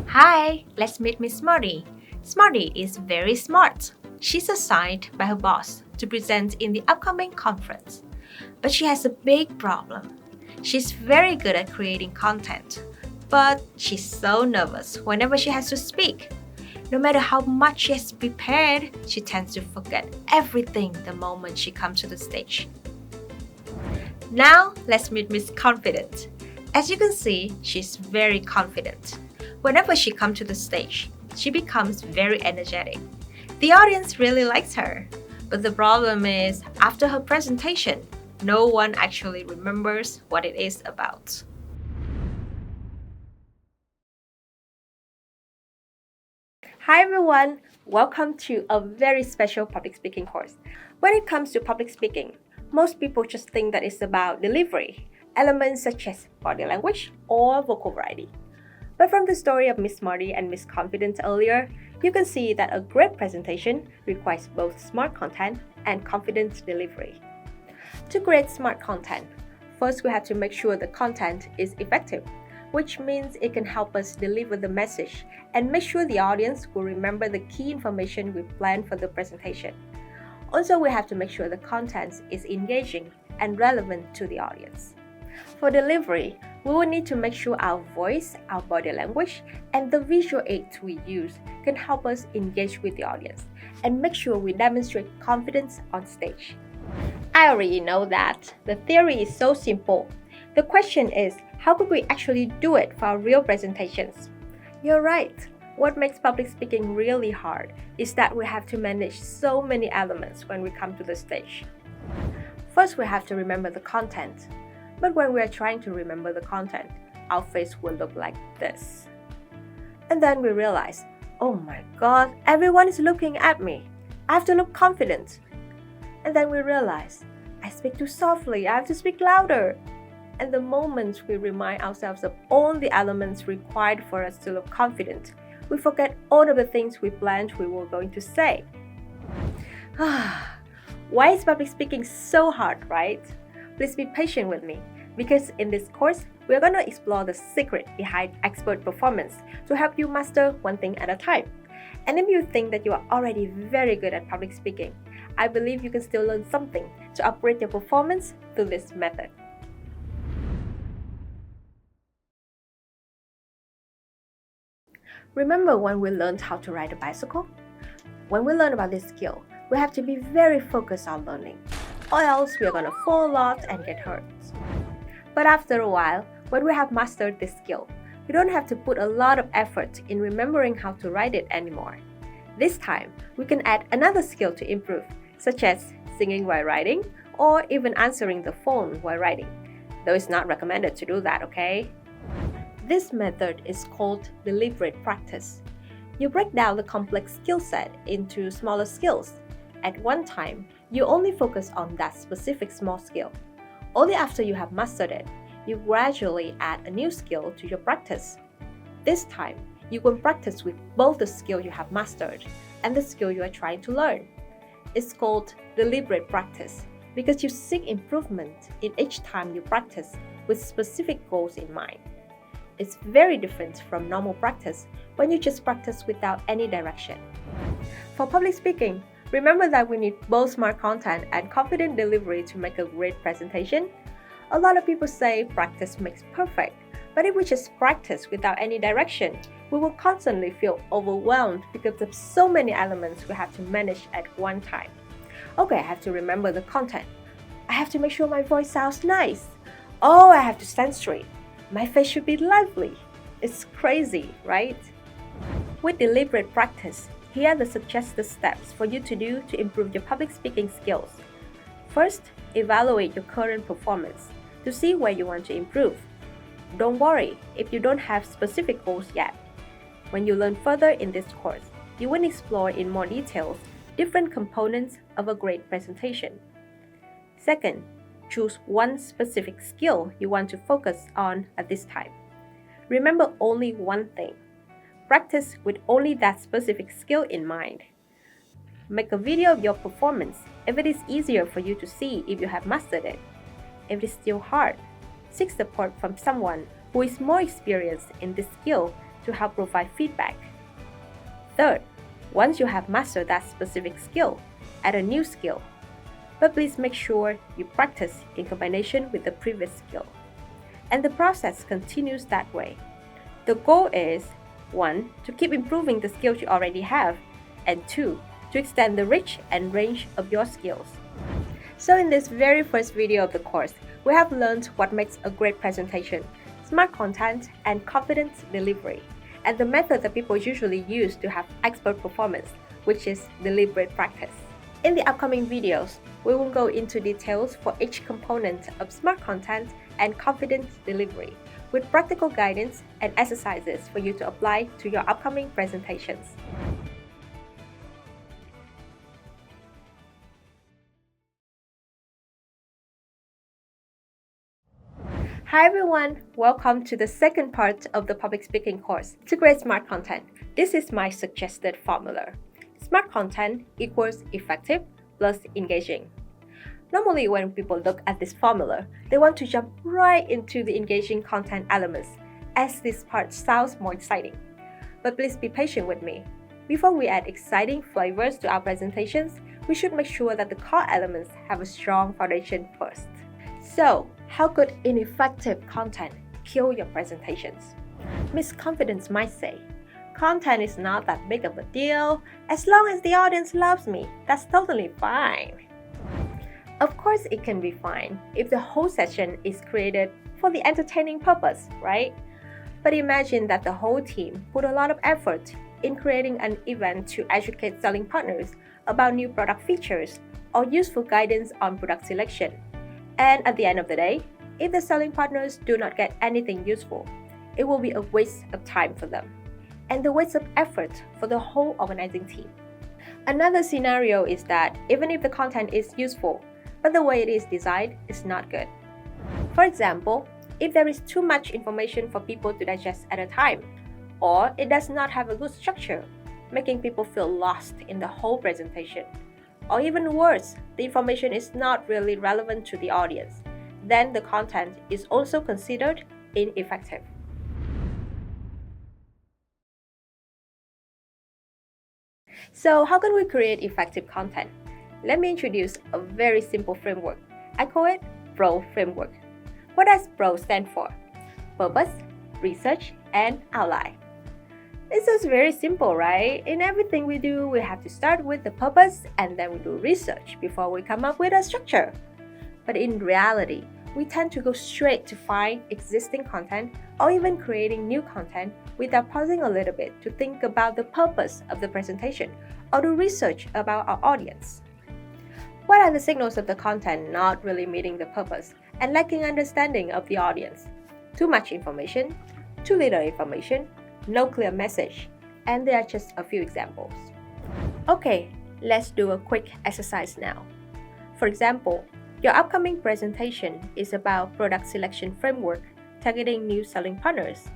Hi, let's meet Miss Smarty. Smarty is very smart. She's assigned by her boss to present in the upcoming conference. But she has a big problem. She's very good at creating content, but she's so nervous whenever she has to speak. No matter how much she has prepared, she tends to forget everything the moment she comes to the stage. Now, let's meet Miss Confident. As you can see, she's very confident. Whenever she comes to the stage, she becomes very energetic. The audience really likes her. But the problem is, after her presentation, no one actually remembers what it is about. Hi everyone, welcome to a very special public speaking course. When it comes to public speaking, most people just think that it's about delivery, elements such as body language or vocal variety. But from the story of Miss Smarty and Miss Confidence earlier, you can see that a great presentation requires both smart content and confident delivery. To create smart content, first we have to make sure the content is effective, which means it can help us deliver the message and make sure the audience will remember the key information we planned for the presentation. Also, we have to make sure the content is engaging and relevant to the audience. For delivery, we will need to make sure our voice, our body language, and the visual aids we use can help us engage with the audience and make sure we demonstrate confidence on stage. I already know that. The theory is so simple. The question is, how could we actually do it for our real presentations? You're right. What makes public speaking really hard is that we have to manage so many elements when we come to the stage. First, we have to remember the content. But when we are trying to remember the content, our face will look like this. And then we realize, oh my god, everyone is looking at me. I have to look confident. And then we realize, I speak too softly, I have to speak louder. And the moment we remind ourselves of all the elements required for us to look confident, we forget all of the things we planned we were going to say. Why is public speaking so hard, right? Please be patient with me, because in this course, we're going to explore the secret behind expert performance to help you master one thing at a time. And if you think that you are already very good at public speaking, I believe you can still learn something to upgrade your performance through this method. Remember when we learned how to ride a bicycle? When we learn about this skill, we have to be very focused on learning, or else we are going to fall a lot and get hurt. But after a while, when we have mastered this skill, we don't have to put a lot of effort in remembering how to ride it anymore. This time, we can add another skill to improve, such as singing while riding, or even answering the phone while riding. Though it's not recommended to do that, okay? This method is called deliberate practice. You break down the complex skill set into smaller skills. At one time, you only focus on that specific small skill. Only after you have mastered it, you gradually add a new skill to your practice. This time, you will practice with both the skill you have mastered and the skill you are trying to learn. It's called deliberate practice because you seek improvement in each time you practice with specific goals in mind. It's very different from normal practice when you just practice without any direction. For public speaking, remember that we need both smart content and confident delivery to make a great presentation. A lot of people say practice makes perfect, but if we just practice without any direction, we will constantly feel overwhelmed because of so many elements we have to manage at one time. Okay, I have to remember the content. I have to make sure my voice sounds nice. Oh, I have to stand straight. My face should be lively. It's crazy, right? With deliberate practice, here are the suggested steps for you to do to improve your public speaking skills. First, evaluate your current performance to see where you want to improve. Don't worry if you don't have specific goals yet. When you learn further in this course, you will explore in more details different components of a great presentation. Second, choose one specific skill you want to focus on at this time. Remember only one thing. Practice with only that specific skill in mind. Make a video of your performance if it is easier for you to see if you have mastered it. If it is still hard, seek support from someone who is more experienced in this skill to help provide feedback. Third, once you have mastered that specific skill, add a new skill. But please make sure you practice in combination with the previous skill. And the process continues that way. The goal is 1. To keep improving the skills you already have, and 2. To extend the reach and range of your skills. So in this very first video of the course, we have learned what makes a great presentation, smart content, and confident delivery, and the method that people usually use to have expert performance, which is deliberate practice. In the upcoming videos, we will go into details for each component of smart content and confident delivery, with practical guidance and exercises for you to apply to your upcoming presentations. Hi everyone, welcome to the second part of the public speaking course. To create smart content, this is my suggested formula. Smart content equals effective plus engaging. Normally when people look at this formula, they want to jump right into the engaging content elements, as this part sounds more exciting. But please be patient with me. Before we add exciting flavors to our presentations, we should make sure that the core elements have a strong foundation first. So, how could ineffective content kill your presentations? Miss Confidence might say, content is not that big of a deal. As long as the audience loves me, that's totally fine. Of course, it can be fine if the whole session is created for the entertaining purpose, right? But imagine that the whole team put a lot of effort in creating an event to educate selling partners about new product features or useful guidance on product selection. And at the end of the day, if the selling partners do not get anything useful, it will be a waste of time for them, and the waste of effort for the whole organizing team. Another scenario is that even if the content is useful, but the way it is designed is not good. For example, if there is too much information for people to digest at a time, or it does not have a good structure, making people feel lost in the whole presentation, or even worse, the information is not really relevant to the audience, then the content is also considered ineffective. So how can we create effective content? Let me introduce a very simple framework. I call it PRO framework. What does PRO stand for? Purpose, research, and outline. This is very simple, right? In everything we do, we have to start with the purpose and then we do research before we come up with a structure. But in reality, we tend to go straight to find existing content or even creating new content without pausing a little bit to think about the purpose of the presentation or do research about our audience. What are the signals of the content not really meeting the purpose and lacking understanding of the audience? Too much information, too little information, no clear message, and there are just a few examples. Okay, let's do a quick exercise now. For example, your upcoming presentation is about product selection framework targeting new selling partners.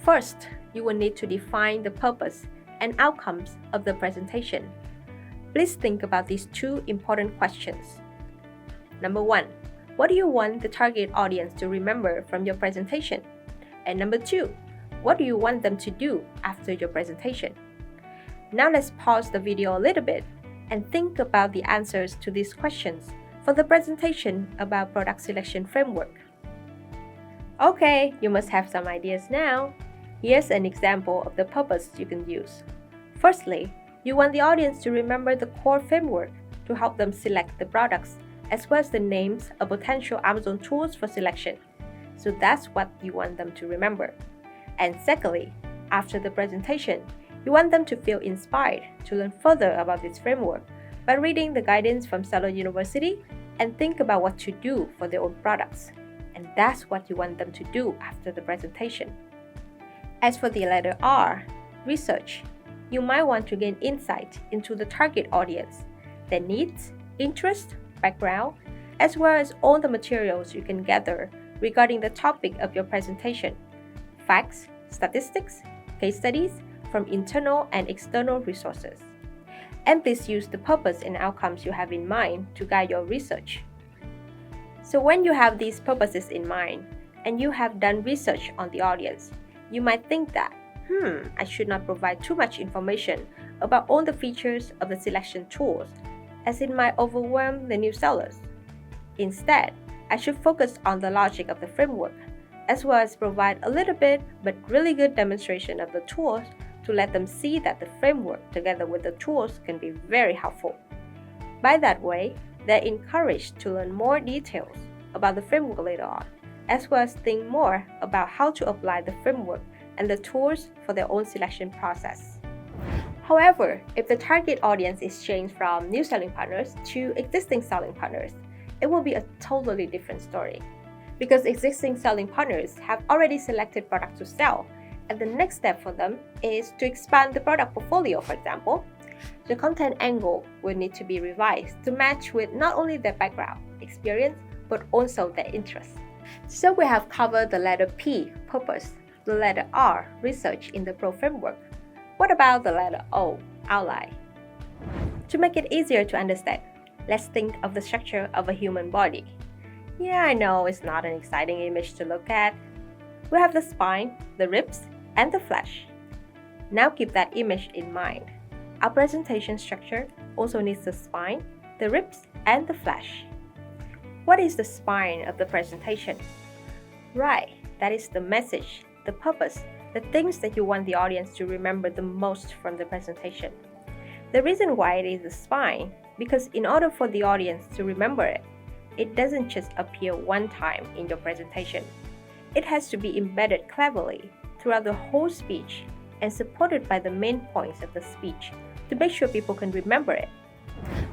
First, you will need to define the purpose and outcomes of the presentation. Please think about these two important questions. Number 1, what do you want the target audience to remember from your presentation? And number 2, what do you want them to do after your presentation? Now let's pause the video a little bit and think about the answers to these questions for the presentation about product selection framework. Okay, you must have some ideas now. Here's an example of the purpose you can use. Firstly, you want the audience to remember the core framework to help them select the products, as well as the names of potential Amazon tools for selection. So that's what you want them to remember. And secondly, after the presentation, you want them to feel inspired to learn further about this framework by reading the guidance from Seller University and think about what to do for their own products. And that's what you want them to do after the presentation. As for the letter R, research, you might want to gain insight into the target audience, their needs, interest, background, as well as all the materials you can gather regarding the topic of your presentation. Facts, statistics, case studies from internal and external resources. And please use the purpose and outcomes you have in mind to guide your research. So when you have these purposes in mind and you have done research on the audience, you might think that, I should not provide too much information about all the features of the selection tools, as it might overwhelm the new sellers. Instead, I should focus on the logic of the framework, as well as provide a little bit but really good demonstration of the tools to let them see that the framework together with the tools can be very helpful. By that way, they're encouraged to learn more details about the framework later on, as well as think more about how to apply the framework and the tools for their own selection process. However, if the target audience is changed from new selling partners to existing selling partners, it will be a totally different story. Because existing selling partners have already selected products to sell, and the next step for them is to expand the product portfolio, for example. The content angle will need to be revised to match with not only their background, experience, but also their interests. So we have covered the letter P, purpose, the letter R, research in the Pro framework. What about the letter O, outline? To make it easier to understand, let's think of the structure of a human body. Yeah, I know it's not an exciting image to look at. We have the spine, the ribs, and the flesh. Now keep that image in mind. Our presentation structure also needs the spine, the ribs, and the flesh. What is the spine of the presentation? Right, that is the message, the purpose, the things that you want the audience to remember the most from the presentation. The reason why it is the spine, because in order for the audience to remember it, it doesn't just appear one time in your presentation. It has to be embedded cleverly throughout the whole speech and supported by the main points of the speech to make sure people can remember it.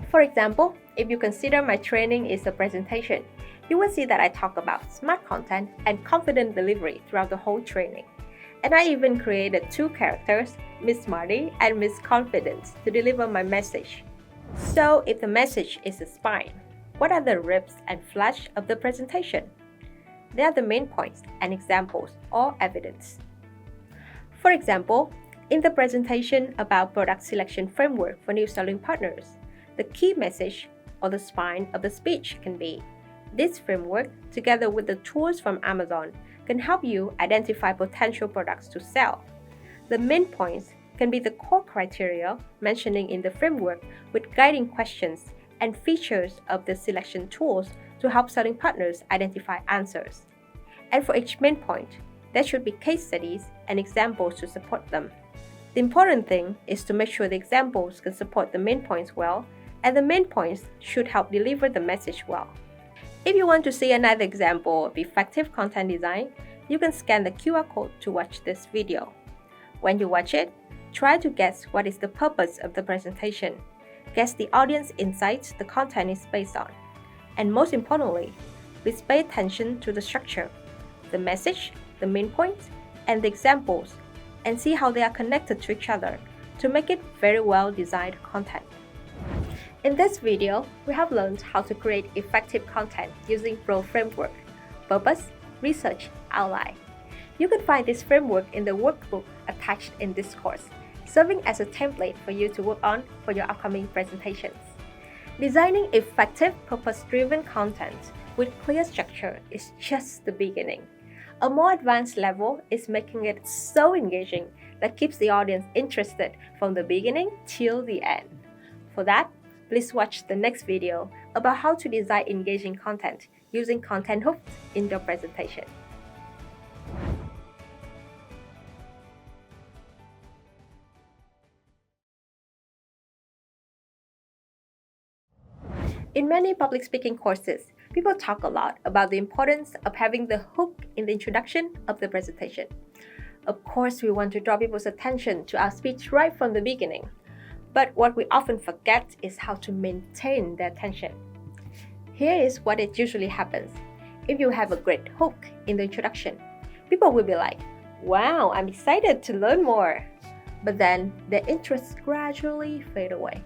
For example, if you consider my training is a presentation, you will see that I talk about smart content and confident delivery throughout the whole training. And I even created two characters, Miss Smarty and Miss Confidence, to deliver my message. So if the message is the spine, what are the ribs and flesh of the presentation? They are the main points and examples or evidence. For example, in the presentation about product selection framework for new selling partners, the key message or the spine of the speech can be, this framework, together with the tools from Amazon, can help you identify potential products to sell. The main points can be the core criteria mentioning in the framework with guiding questions and features of the selection tools to help selling partners identify answers. And for each main point, there should be case studies and examples to support them. The important thing is to make sure the examples can support the main points well, and the main points should help deliver the message well. If you want to see another example of effective content design, you can scan the QR code to watch this video. When you watch it, try to guess what is the purpose of the presentation. Guess the audience insights the content is based on. And most importantly, please pay attention to the structure, the message, the main points, and the examples, and see how they are connected to each other to make it very well designed content. In this video, we have learned how to create effective content using Pro framework, purpose, research, outline. You can find this framework in the workbook attached in this course, serving as a template for you to work on for your upcoming presentations. Designing effective, purpose-driven content with clear structure is just the beginning. A more advanced level is making it so engaging that keeps the audience interested from the beginning till the end. For that, please watch the next video about how to design engaging content using content hooks in your presentation. In many public speaking courses, people talk a lot about the importance of having the hook in the introduction of the presentation. Of course, we want to draw people's attention to our speech right from the beginning. But what we often forget is how to maintain their attention. Here is what it usually happens. If you have a great hook in the introduction, people will be like, wow, I'm excited to learn more. But then their interests gradually fade away.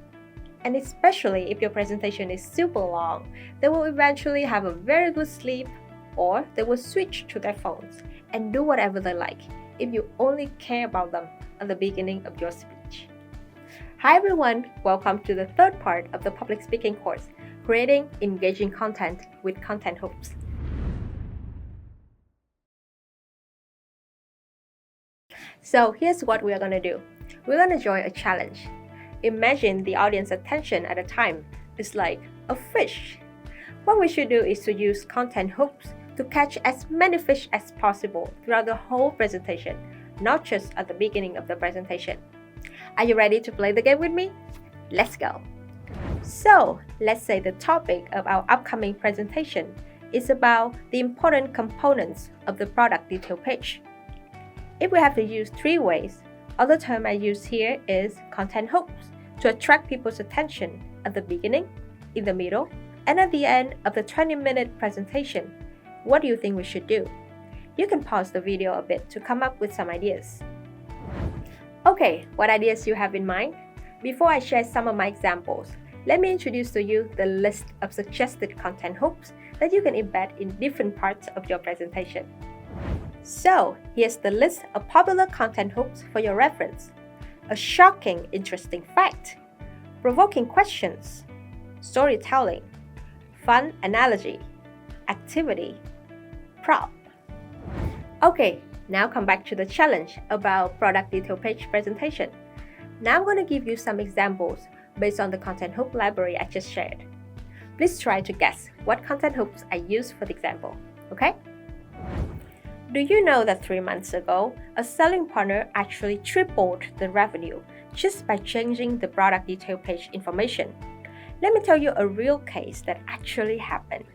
And especially if your presentation is super long, they will eventually have a very good sleep, or they will switch to their phones and do whatever they like if you only care about them at the beginning of your speech. Hi everyone, welcome to the third part of the public speaking course, creating engaging content with content hooks. So here's what we are going to do. We're going to join a challenge. Imagine the audience attention at a time is like a fish. What we should do is to use content hooks to catch as many fish as possible throughout the whole presentation, not just at the beginning of the presentation. Are you ready to play the game with me? Let's go! So, let's say the topic of our upcoming presentation is about the important components of the product detail page. If we have to use 3 ways, other term I use here is content hooks to attract people's attention at the beginning, in the middle, and at the end of the 20-minute presentation. What do you think we should do? You can pause the video a bit to come up with some ideas. Okay, what ideas you have in mind? Before I share some of my examples, let me introduce to you the list of suggested content hooks that you can embed in different parts of your presentation. So, here's the list of popular content hooks for your reference. A shocking, interesting fact, provoking questions, storytelling, fun analogy, activity, prop. Okay, now come back to the challenge about product detail page presentation. Now I'm going to give you some examples based on the content hook library I just shared. Please try to guess what content hooks I used for the example, okay? Do you know that 3 months ago, a selling partner actually tripled the revenue just by changing the product detail page information? Let me tell you a real case that actually happened.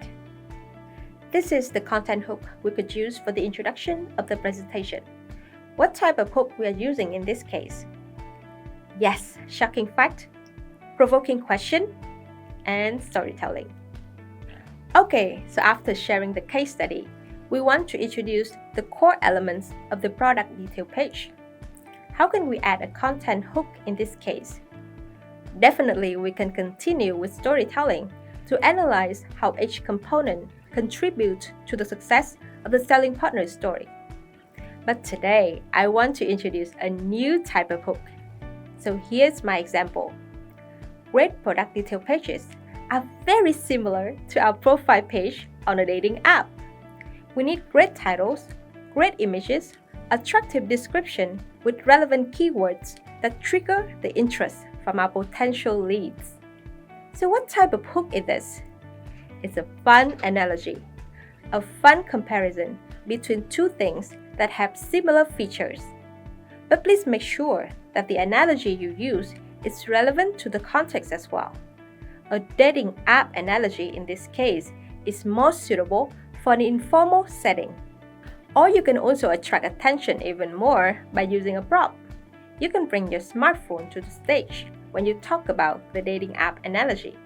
This is the content hook we could use for the introduction of the presentation. What type of hook we are using in this case? Yes, shocking fact, provoking question, and storytelling. Okay, so after sharing the case study, we want to introduce the core elements of the product detail page. How can we add a content hook in this case? Definitely, we can continue with storytelling to analyze how each component contributes to the success of the selling partner's story. But today, I want to introduce a new type of hook. So here's my example. Great product detail pages are very similar to our profile page on a dating app. We need great titles, great images, attractive description with relevant keywords that trigger the interest from our potential leads. So what type of hook is this? It's a fun analogy, a fun comparison between 2 things that have similar features. But please make sure that the analogy you use is relevant to the context as well. A dating app analogy in this case is more suitable for an informal setting. Or you can also attract attention even more by using a prop. You can bring your smartphone to the stage when you talk about the dating app analogy.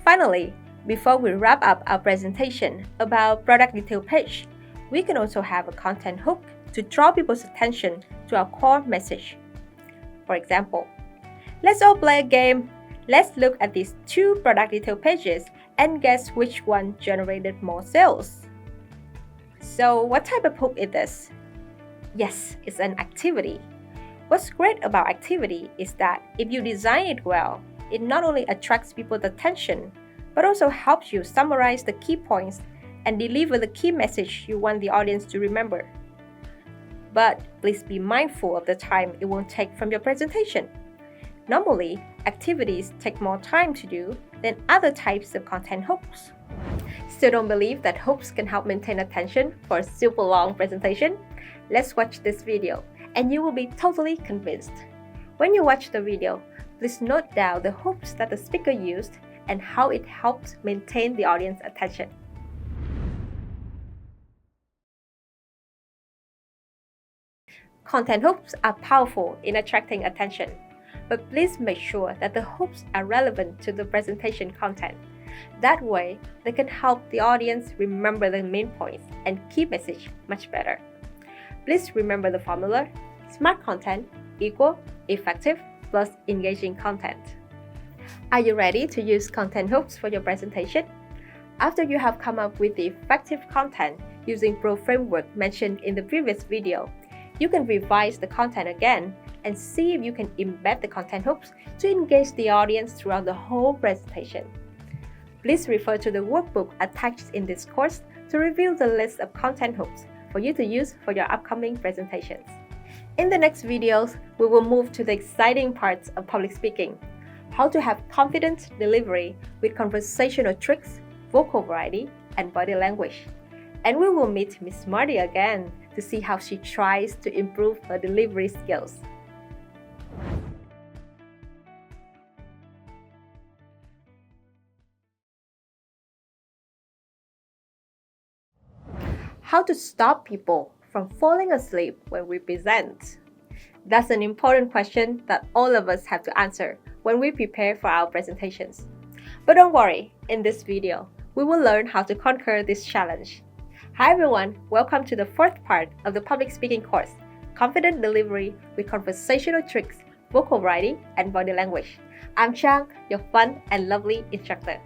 Finally, before we wrap up our presentation about product detail page, we can also have a content hook to draw people's attention to our core message. For example, let's all play a game. Let's look at these 2 product detail pages and guess which one generated more sales. So what type of hook is this? Yes, it's an activity. What's great about activity is that if you design it well, it not only attracts people's attention, but also helps you summarize the key points and deliver the key message you want the audience to remember. But please be mindful of the time it will take from your presentation. Normally, activities take more time to do than other types of content hooks. Still don't believe that hooks can help maintain attention for a super long presentation? Let's watch this video and you will be totally convinced. When you watch the video, please note down the hooks that the speaker used and how it helps maintain the audience's attention. Content hooks are powerful in attracting attention, but please make sure that the hooks are relevant to the presentation content. That way, they can help the audience remember the main points and key message much better. Please remember the formula: smart content equal effective plus engaging content. Are you ready to use content hooks for your presentation? After you have come up with the effective content using Pro framework mentioned in the previous video, you can revise the content again and see if you can embed the content hooks to engage the audience throughout the whole presentation. Please refer to the workbook attached in this course to review the list of content hooks for you to use for your upcoming presentations. In the next videos, we will move to the exciting parts of public speaking, how to have confident delivery with conversational tricks, vocal variety, and body language. And we will meet Miss Marty again to see how she tries to improve her delivery skills. How to stop people from falling asleep when we present? That's an important question that all of us have to answer when we prepare for our presentations. But don't worry, in this video, we will learn how to conquer this challenge. Hi everyone, welcome to the fourth part of the public speaking course, Confident Delivery with Conversational Tricks, Vocal Variety, and Body Language. I'm Chang, your fun and lovely instructor.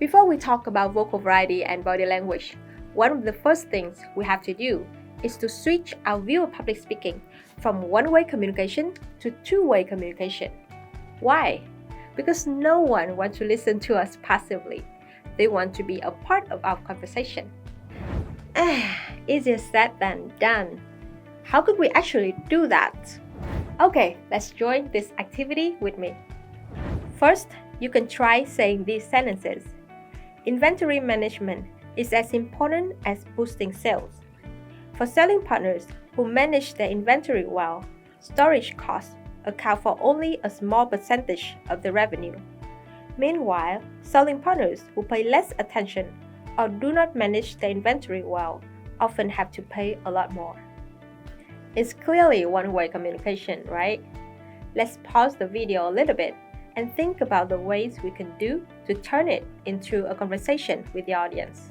Before we talk about vocal variety and body language, one of the first things we have to do is to switch our view of public speaking from one-way communication to two-way communication. Why? Because no one wants to listen to us passively. They want to be a part of our conversation. Easier said than done. How could we actually do that? Okay, let's join this activity with me. First, you can try saying these sentences. Inventory management is as important as boosting sales. For selling partners who manage their inventory well, storage costs account for only a small percentage of the revenue. Meanwhile, selling partners who pay less attention or do not manage their inventory well often have to pay a lot more. It's clearly one-way communication, right? Let's pause the video a little bit and think about the ways we can do to turn it into a conversation with the audience.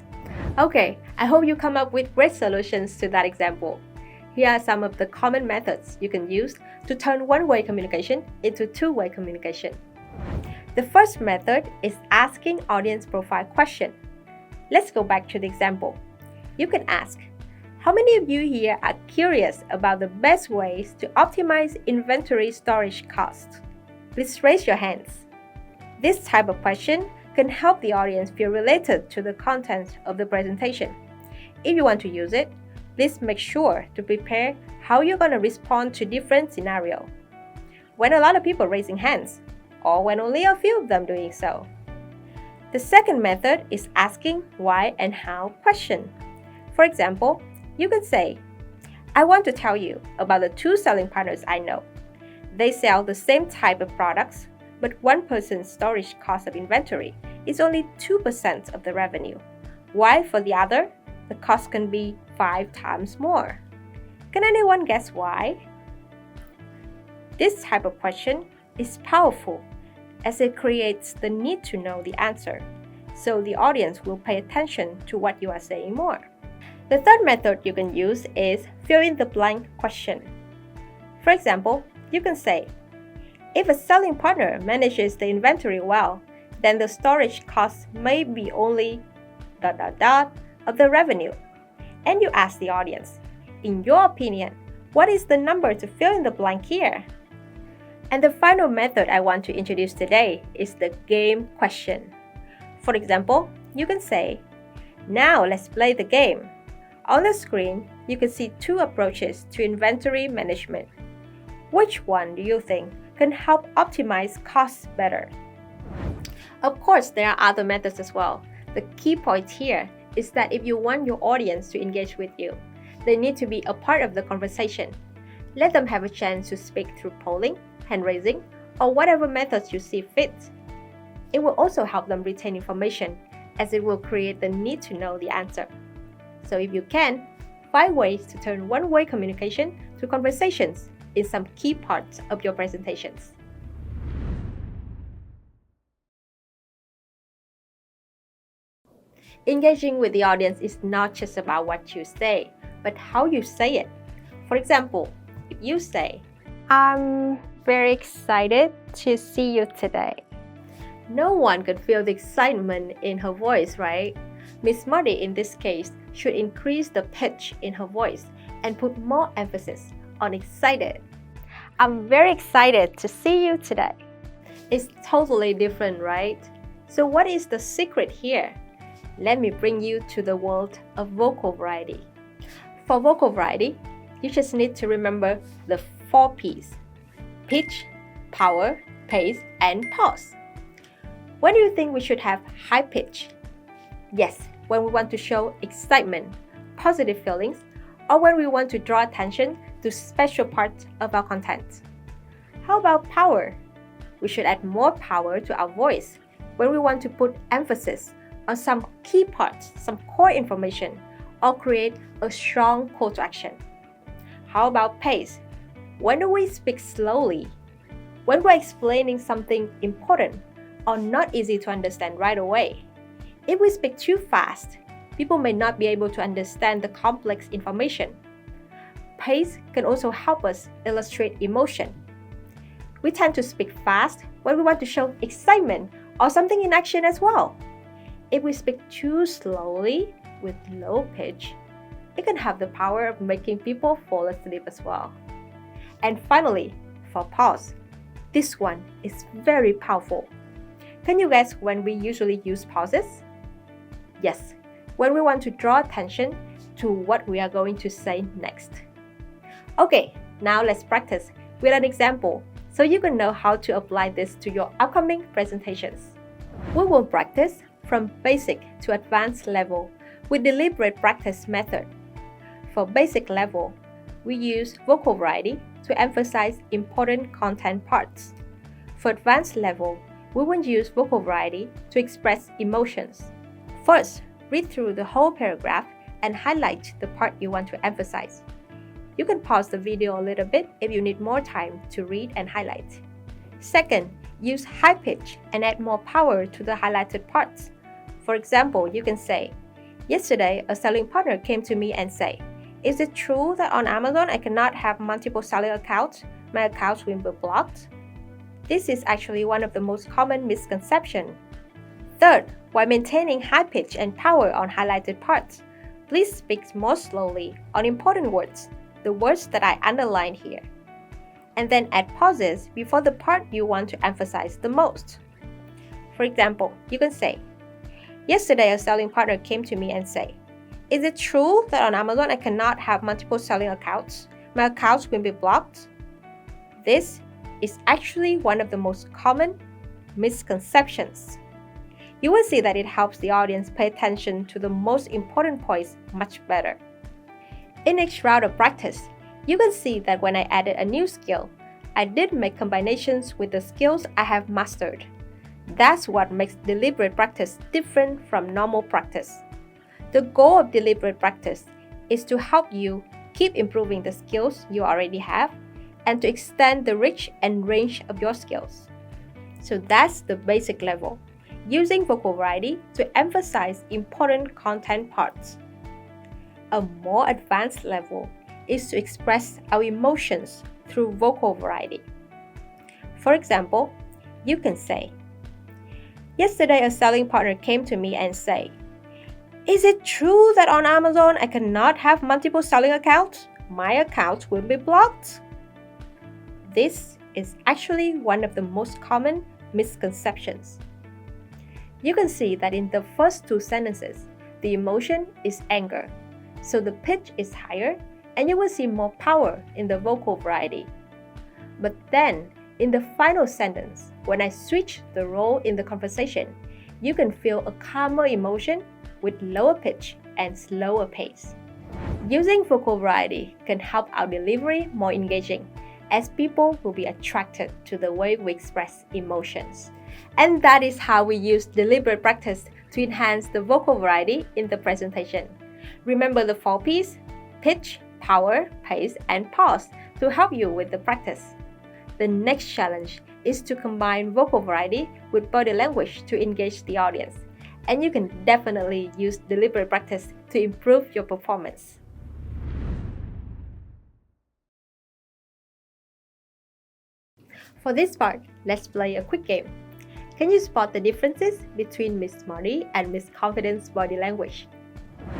Okay, I hope you come up with great solutions to that example. Here are some of the common methods you can use to turn one-way communication into two-way communication. The first method is asking audience profile question. Let's go back to the example. You can ask, how many of you here are curious about the best ways to optimize inventory storage costs? Please raise your hands. This type of question can help the audience feel related to the content of the presentation. If you want to use it, please make sure to prepare how you're going to respond to different scenarios. When a lot of people raising hands, or when only a few of them doing so. The second method is asking why and how question. For example, you can say, I want to tell you about the two selling partners I know. They sell the same type of products, but one person's storage cost of inventory is only 2% of the revenue, while for the other, the cost can be 5 times more. Can anyone guess why? This type of question is powerful as it creates the need to know the answer, so the audience will pay attention to what you are saying more. The third method you can use is fill in the blank question. For example, you can say, if a selling partner manages the inventory well, then the storage cost may be only ... of the revenue. And you ask the audience, in your opinion, what is the number to fill in the blank here? And the final method I want to introduce today is the game question. For example, you can say, now let's play the game. On the screen, you can see two approaches to inventory management. Which one do you think can help optimize costs better? Of course, there are other methods as well. The key point here is that if you want your audience to engage with you, they need to be a part of the conversation. Let them have a chance to speak through polling, hand raising, or whatever methods you see fit. It will also help them retain information, as it will create the need to know the answer. So if you can, find ways to turn one-way communication to conversations in some key parts of your presentations. Engaging with the audience is not just about what you say, but how you say it. For example, if you say, I'm very excited to see you today. No one could feel the excitement in her voice, right? Miss Marty in this case should increase the pitch in her voice and put more emphasis on excited. I'm very excited to see you today. It's totally different, right? So what is the secret here? let me bring you to the world of vocal variety. For vocal variety, you just need to remember the 4 P's: pitch, power, pace, and pause. When do you think we should have high pitch? Yes, when we want to show excitement, positive feelings, or when we want to draw attention to special parts of our content. How about power? We should add more power to our voice when we want to put emphasis on some key parts, some core information, or create a strong call to action. How about pace? When do we speak slowly? When we're explaining something important or not easy to understand right away. If we speak too fast, people may not be able to understand the complex information. Pace can also help us illustrate emotion. We tend to speak fast when we want to show excitement or something in action as well. If we speak too slowly with low pitch, it can have the power of making people fall asleep as well. And finally, for pause, this one is very powerful. Can you guess when we usually use pauses? Yes, when we want to draw attention to what we are going to say next. Okay, now let's practice with an example so you can know how to apply this to your upcoming presentations. We will practice from basic to advanced level with deliberate practice method. For basic level, we use vocal variety to emphasize important content parts. For advanced level, we will use vocal variety to express emotions. First, read through the whole paragraph and highlight the part you want to emphasize. You can pause the video a little bit if you need more time to read and highlight. Second, use high pitch and add more power to the highlighted parts. For example, you can say, "Yesterday, a selling partner came to me and said, 'Is it true that on Amazon I cannot have multiple selling accounts? My accounts will be blocked?'" This is actually one of the most common misconceptions. Third, while maintaining high pitch and power on highlighted parts, please speak more slowly on important words, the words that I underlined here. And then add pauses before the part you want to emphasize the most. For example, you can say, "Yesterday, a selling partner came to me and said, 'Is it true that on Amazon I cannot have multiple selling accounts? My accounts will be blocked?'" This is actually one of the most common misconceptions. You will see that it helps the audience pay attention to the most important points much better. In each round of practice, you can see that when I added a new skill, I did make combinations with the skills I have mastered. That's what makes deliberate practice different from normal practice. The goal of deliberate practice is to help you keep improving the skills you already have and to extend the reach and range of your skills. So that's the basic level, using vocal variety to emphasize important content parts. A more advanced level is to express our emotions through vocal variety. For example, you can say, "Yesterday, a selling partner came to me and said, 'Is it true that on Amazon I cannot have multiple selling accounts? My accounts will be blocked?'" This is actually one of the most common misconceptions. You can see that in the first 2 sentences, the emotion is anger, so the pitch is higher and you will see more power in the vocal variety. But then, in the final sentence, when I switch the role in the conversation, you can feel a calmer emotion with lower pitch and slower pace. Using vocal variety can help our delivery more engaging, as people will be attracted to the way we express emotions. And that is how we use deliberate practice to enhance the vocal variety in the presentation. Remember the 4 P's: pitch, power, pace, and pause to help you with the practice. The next challenge is to combine vocal variety with body language to engage the audience. And you can definitely use deliberate practice to improve your performance. For this part, let's play a quick game. Can you spot the differences between Miss Smarty and Miss Confident's body language?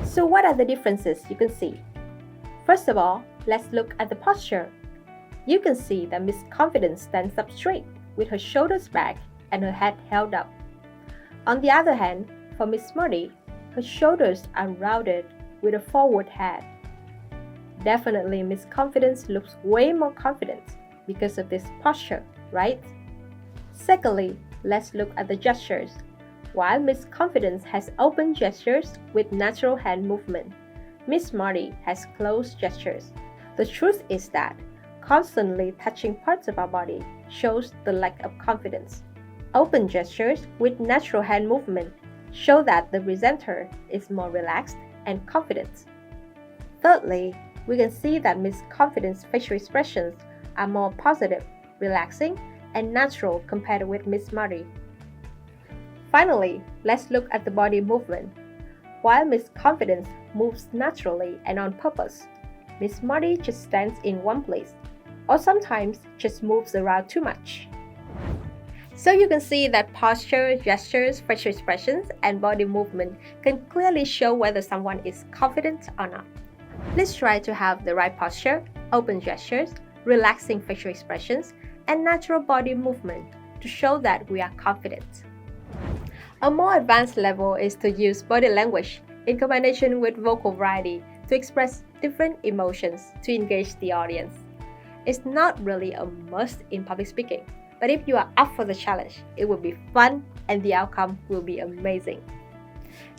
So what are the differences you can see? First of all, let's look at the posture. You can see that Miss Confident stands up straight with her shoulders back and her head held up. On the other hand, for Miss Smarty, Her shoulders are rounded with a forward head. Definitely, Miss Confidence looks way more confident because of this posture, right? Secondly, let's look at the gestures. While Miss Confidence has open gestures with natural hand movement, Miss Marty has closed gestures. The truth is that constantly touching parts of our body shows the lack of confidence. Open gestures with natural hand movement show that the presenter is more relaxed and confident. Thirdly, we can see that Miss Confidence's facial expressions are more positive, relaxing, and natural compared with Miss Marty. Finally, let's look at the body movement. While Miss Confidence moves naturally and on purpose, Miss Marty just stands in one place, or sometimes just moves around too much. So you can see that posture, gestures, facial expressions, and body movement can clearly show whether someone is confident or not. Please try to have the right posture, open gestures, relaxing facial expressions, and natural body movement to show that we are confident. A more advanced level is to use body language in combination with vocal variety to express different emotions to engage the audience. It's not really a must in public speaking, but if you are up for the challenge, it will be fun and the outcome will be amazing.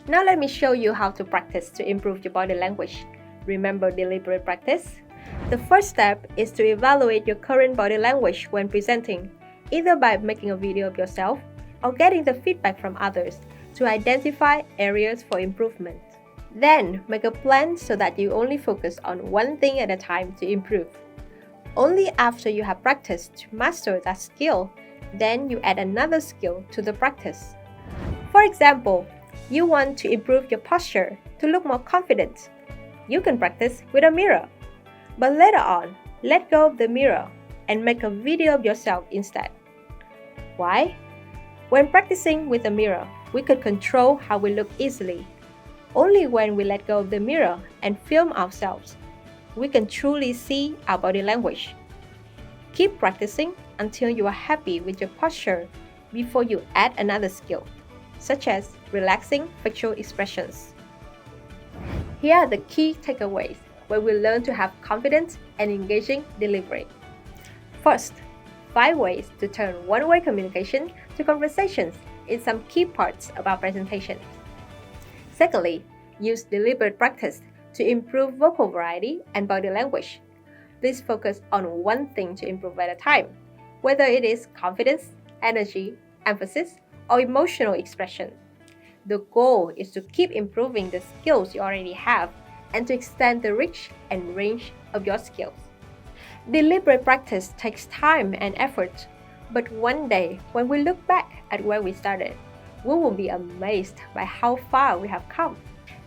Now let me show you how to practice to improve your body language. Remember deliberate practice? The first step is to evaluate your current body language when presenting, either by making a video of yourself or getting the feedback from others to identify areas for improvement. Then, make a plan so that you only focus on one thing at a time to improve. Only after you have practiced to master that skill, then you add another skill to the practice. For example, you want to improve your posture to look more confident. You can practice with a mirror. But later on, let go of the mirror and make a video of yourself instead. Why? When practicing with a mirror, we could control how we look easily. Only when we let go of the mirror and film ourselves, we can truly see our body language. Keep practicing until you are happy with your posture before you add another skill, such as relaxing facial expressions. Here are the key takeaways where we learn to have confident and engaging delivery. First, 5 ways to turn one-way communication to conversations in some key parts of our presentation. Secondly, use deliberate practice to improve vocal variety and body language. Please focus on one thing to improve at a time, whether it is confidence, energy, emphasis, or emotional expression. The goal is to keep improving the skills you already have and to extend the reach and range of your skills. Deliberate practice takes time and effort, but one day when we look back at where we started, we will be amazed by how far we have come.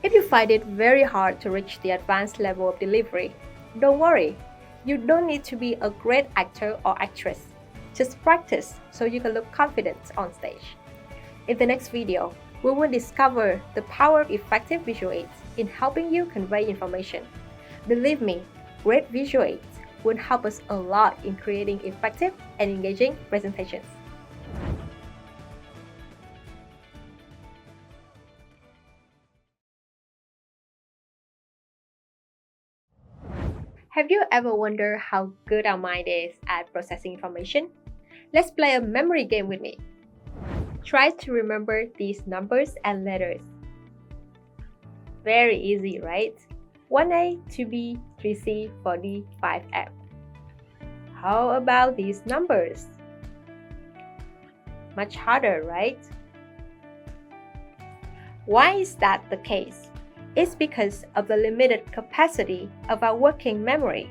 If you find it very hard to reach the advanced level of delivery, don't worry. You don't need to be a great actor or actress. Just practice so you can look confident on stage. In the next video, we will discover the power of effective visual aids in helping you convey information. Believe me, great visual aids will help us a lot in creating effective and engaging presentations. Have you ever wondered how good our mind is at processing information? Let's play a memory game with me. Try to remember these numbers and letters. Very easy, right? 1A, 2B, 3C, 4D, 5F. How about these numbers? Much harder, right? Why is that the case? It's because of the limited capacity of our working memory.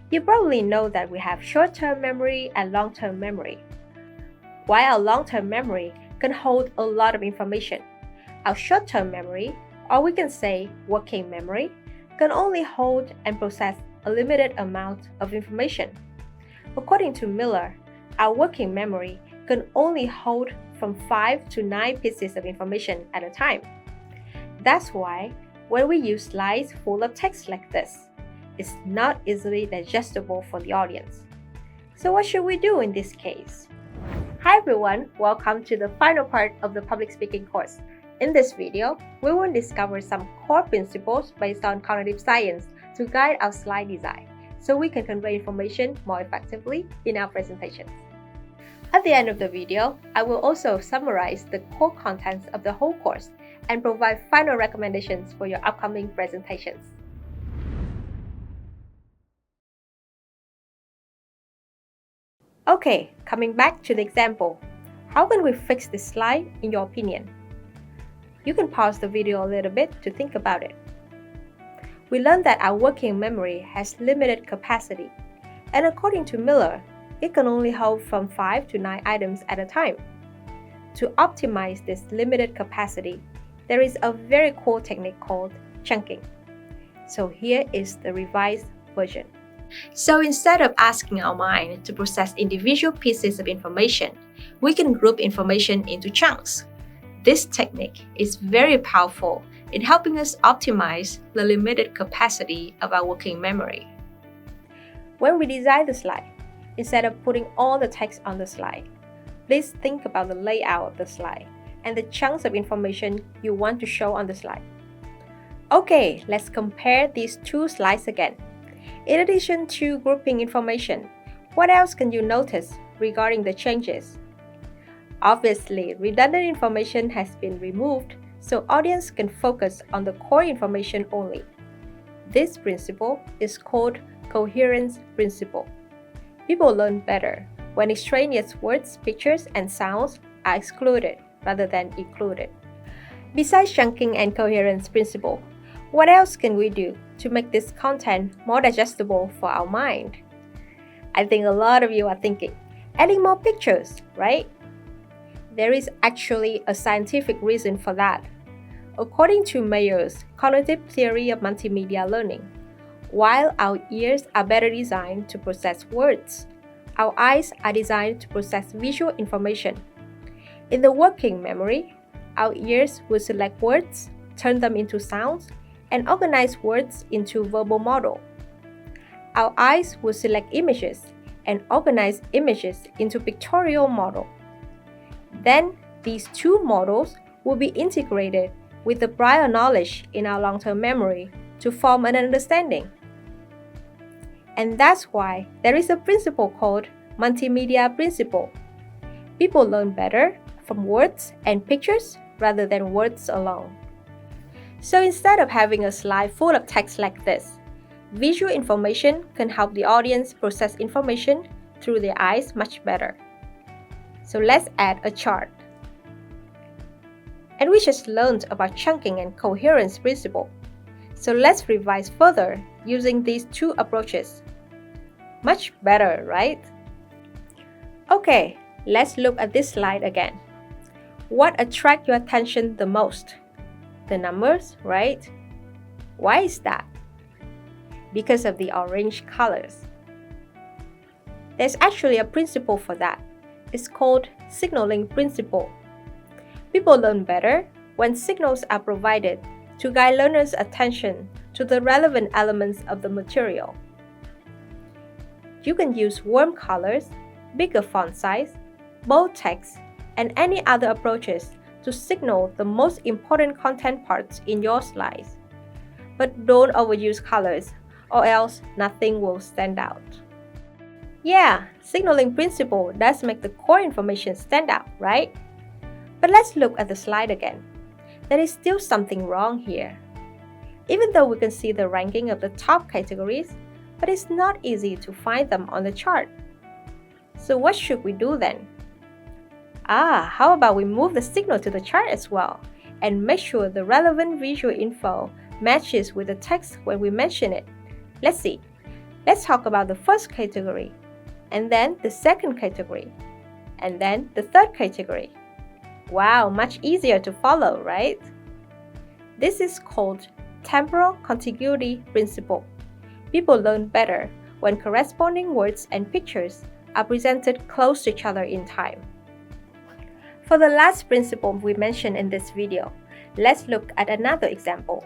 You probably know that we have short-term memory and long-term memory. While our long-term memory can hold a lot of information, our short-term memory, or we can say working memory, can only hold and process a limited amount of information. According to Miller, our working memory can only hold from 5 to 9 pieces of information at a time. That's why when we use slides full of text like this, it's not easily digestible for the audience. So what should we do in this case? Hi everyone, welcome to the final part of the public speaking course. In this video, we will discover some core principles based on cognitive science to guide our slide design, so we can convey information more effectively in our presentations. At the end of the video, I will also summarize the core contents of the whole course and provide final recommendations for your upcoming presentations. Okay, coming back to the example. How can we fix this slide in your opinion? You can pause the video a little bit to think about it. We learned that our working memory has limited capacity, and according to Miller, it can only hold from 5 to 9 items at a time. To optimize this limited capacity, there is a very cool technique called chunking. So here is the revised version. So instead of asking our mind to process individual pieces of information, we can group information into chunks. This technique is very powerful in helping us optimize the limited capacity of our working memory. When we design the slide, instead of putting all the text on the slide, please think about the layout of the slide and the chunks of information you want to show on the slide. Okay, let's compare these two slides again. In addition to grouping information, what else can you notice regarding the changes? Obviously, redundant information has been removed, so audience can focus on the core information only. This principle is called coherence principle. People learn better when extraneous words, pictures, and sounds are excluded rather than included. Besides chunking and coherence principle, what else can we do to make this content more digestible for our mind? I think a lot of you are thinking, adding more pictures, right? There is actually a scientific reason for that. According to Mayer's cognitive theory of multimedia learning, while our ears are better designed to process words, our eyes are designed to process visual information. In the working memory, our ears will select words, turn them into sounds, and organize words into verbal model. Our eyes will select images and organize images into pictorial model. Then, these two models will be integrated with the prior knowledge in our long-term memory to form an understanding. And that's why there is a principle called multimedia principle. People learn better from words and pictures rather than words alone. So instead of having a slide full of text like this, visual information can help the audience process information through their eyes much better. So let's add a chart. And we just learned about chunking and coherence principle. So let's revise further using these two approaches. Much better, right? Okay, let's look at this slide again. What attracts your attention the most? The numbers, right? Why is that? Because of the orange colors. There's actually a principle for that. It's called signaling principle. People learn better when signals are provided to guide learners' attention to the relevant elements of the material. You can use warm colors, bigger font size, bold text, and any other approaches to signal the most important content parts in your slides. But don't overuse colors, or else nothing will stand out. Yeah, signaling principle does make the core information stand out, right? But let's look at the slide again. There is still something wrong here. Even though we can see the ranking of the top categories, but it's not easy to find them on the chart. So what should we do then? How about we move the signal to the chart as well and make sure the relevant visual info matches with the text when we mention it. Let's see. Let's talk about the first category, and then the second category, and then the third category. Wow, much easier to follow, right? This is called temporal contiguity principle. People learn better when corresponding words and pictures are presented close to each other in time. For the last principle we mentioned in this video, let's look at another example.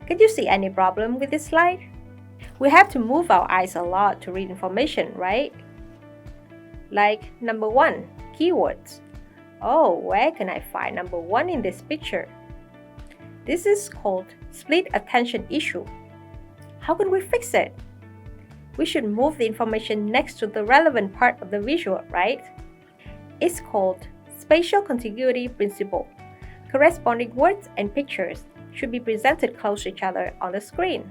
Can you see any problem with this slide? We have to move our eyes a lot to read information, right? Like number 1, keywords. Oh, where can I find number 1 in this picture? This is called split attention issue. How can we fix it? We should move the information next to the relevant part of the visual, right? It's called spatial contiguity principle. Corresponding words and pictures should be presented close to each other on the screen.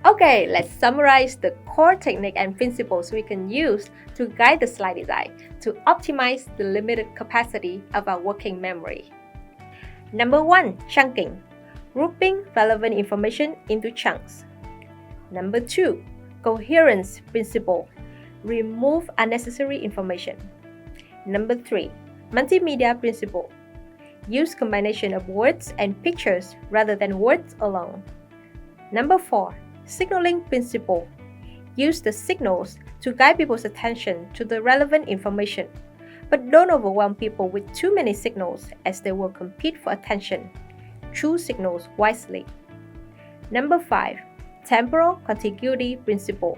Okay, let's summarize the core technique and principles we can use to guide the slide design to optimize the limited capacity of our working memory. Number 1, chunking, grouping relevant information into chunks. Number 2, coherence principle, remove unnecessary information. Number 3, multimedia principle, use combination of words and pictures rather than words alone. Number 4, signaling principle, use the signals to guide people's attention to the relevant information, but don't overwhelm people with too many signals as they will compete for attention. Choose signals wisely. Number 5, temporal contiguity principle,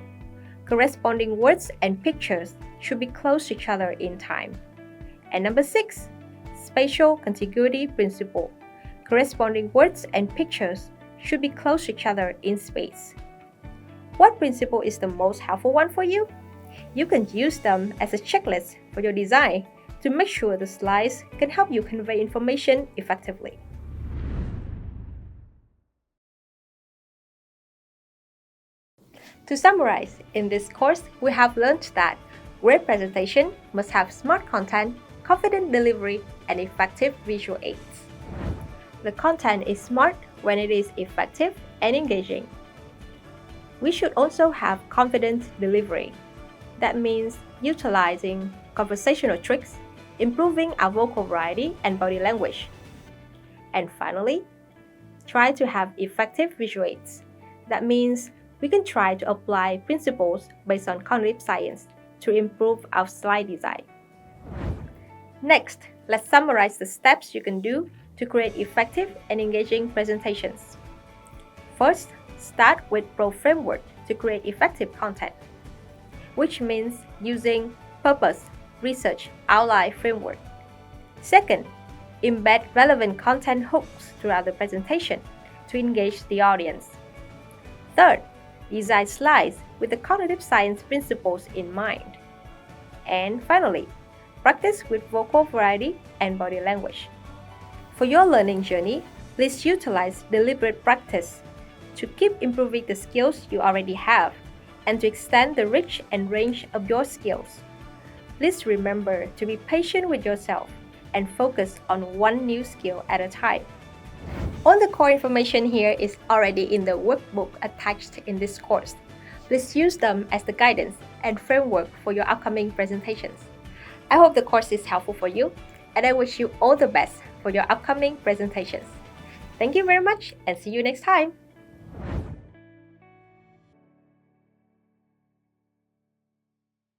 corresponding words and pictures should be close to each other in time. And number 6, spatial contiguity principle, corresponding words and pictures should be close to each other in space. What principle is the most helpful one for you? You can use them as a checklist for your design to make sure the slides can help you convey information effectively. To summarize, in this course, we have learned that great presentation must have smart content, confident delivery, and effective visual aids. The content is smart when it is effective and engaging. We should also have confident delivery. That means utilizing conversational tricks, improving our vocal variety and body language. And finally, try to have effective visual aids. That means we can try to apply principles based on cognitive science to improve our slide design. Next, let's summarize the steps you can do to create effective and engaging presentations. First, start with Pro framework to create effective content, which means using purpose, research, outline framework. Second, embed relevant content hooks throughout the presentation to engage the audience. Third, design slides with the cognitive science principles in mind. And finally, practice with vocal variety and body language. For your learning journey, please utilize deliberate practice to keep improving the skills you already have and to extend the reach and range of your skills. Please remember to be patient with yourself and focus on one new skill at a time. All the core information here is already in the workbook attached in this course. Please use them as the guidance and framework for your upcoming presentations. I hope the course is helpful for you, and I wish you all the best for your upcoming presentations. Thank you very much and see you next time.